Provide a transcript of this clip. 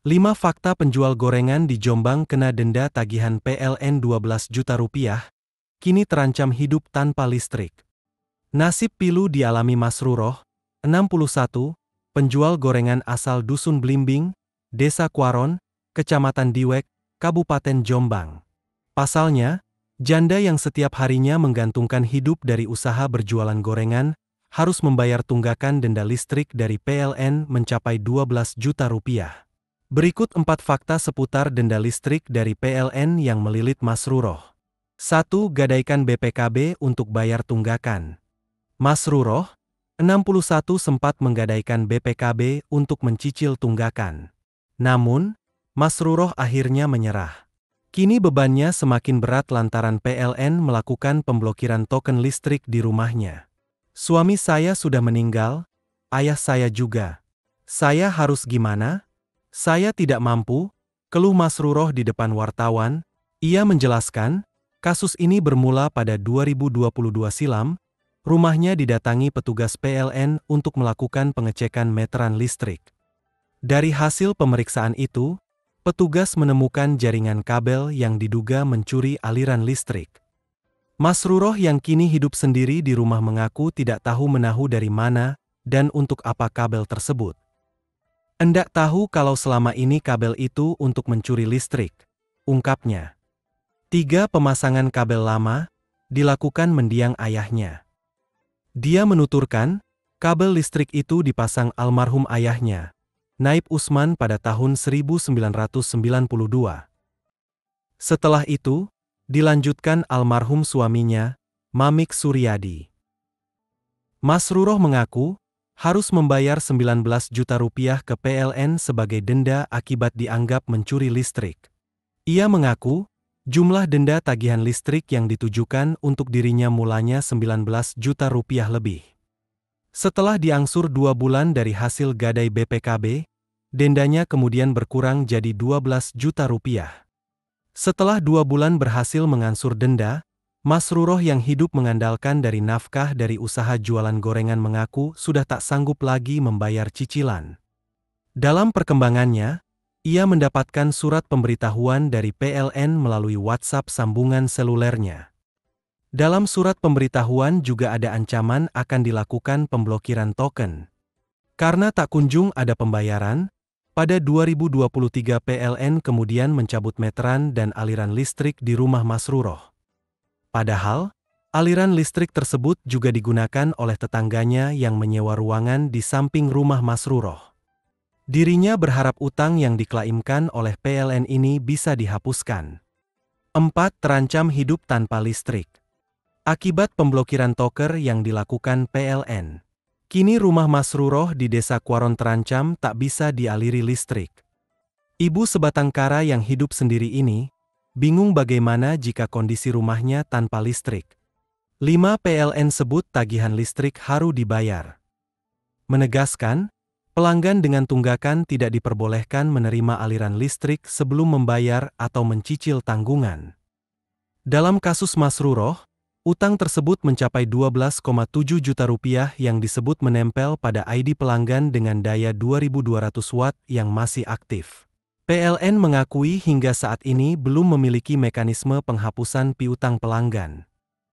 5 fakta penjual gorengan di Jombang kena denda tagihan PLN 12 juta rupiah, kini terancam hidup tanpa listrik. Nasib pilu dialami Masruroh, 61, penjual gorengan asal Dusun Blimbing, Desa Kwaron, Kecamatan Diwek, Kabupaten Jombang. Pasalnya, janda yang setiap harinya menggantungkan hidup dari usaha berjualan gorengan, harus membayar tunggakan denda listrik dari PLN mencapai 12 juta rupiah. Berikut 4 fakta seputar denda listrik dari PLN yang melilit Masruroh. 1. Gadaikan BPKB untuk bayar tunggakan. Masruroh, 61 sempat menggadaikan BPKB untuk mencicil tunggakan. Namun, Masruroh akhirnya menyerah. Kini bebannya semakin berat lantaran PLN melakukan pemblokiran token listrik di rumahnya. Suami saya sudah meninggal, ayah saya juga. Saya harus gimana? Saya tidak mampu, keluh Masruroh di depan wartawan. Ia menjelaskan, kasus ini bermula pada 2022 silam, rumahnya didatangi petugas PLN untuk melakukan pengecekan meteran listrik. Dari hasil pemeriksaan itu, petugas menemukan jaringan kabel yang diduga mencuri aliran listrik. Masruroh yang kini hidup sendiri di rumah mengaku tidak tahu menahu dari mana dan untuk apa kabel tersebut. Endak tahu kalau selama ini kabel itu untuk mencuri listrik, ungkapnya. 3. Pemasangan kabel lama, dilakukan mendiang ayahnya. Dia menuturkan, kabel listrik itu dipasang almarhum ayahnya, Naib Usman pada tahun 1992. Setelah itu, dilanjutkan almarhum suaminya, Mamik Suryadi. Masruroh mengaku, harus membayar 19 juta rupiah ke PLN sebagai denda akibat dianggap mencuri listrik. Ia mengaku, jumlah denda tagihan listrik yang ditujukan untuk dirinya mulanya 19 juta rupiah lebih. Setelah diangsur 2 bulan dari hasil gadai BPKB, dendanya kemudian berkurang jadi 12 juta rupiah. Setelah 2 bulan berhasil mengangsur denda, Masruroh yang hidup mengandalkan dari nafkah dari usaha jualan gorengan mengaku sudah tak sanggup lagi membayar cicilan. Dalam perkembangannya, ia mendapatkan surat pemberitahuan dari PLN melalui WhatsApp sambungan selulernya. Dalam surat pemberitahuan juga ada ancaman akan dilakukan pemblokiran token. Karena tak kunjung ada pembayaran, pada 2023 PLN kemudian mencabut meteran dan aliran listrik di rumah Masruroh. Padahal, aliran listrik tersebut juga digunakan oleh tetangganya yang menyewa ruangan di samping rumah Masruroh. Dirinya berharap utang yang diklaimkan oleh PLN ini bisa dihapuskan. 4. Terancam hidup tanpa listrik. Akibat pemblokiran toker yang dilakukan PLN, kini rumah Masruroh di Desa Kwaron terancam tak bisa dialiri listrik. Ibu sebatang kara yang hidup sendiri ini, bingung bagaimana jika kondisi rumahnya tanpa listrik. 5. PLN sebut tagihan listrik harus dibayar. Menegaskan, pelanggan dengan tunggakan tidak diperbolehkan menerima aliran listrik sebelum membayar atau mencicil tanggungan. Dalam kasus Masruroh, utang tersebut mencapai 12,7 juta rupiah yang disebut menempel pada ID pelanggan dengan daya 2200 watt yang masih aktif. PLN mengakui hingga saat ini belum memiliki mekanisme penghapusan piutang pelanggan.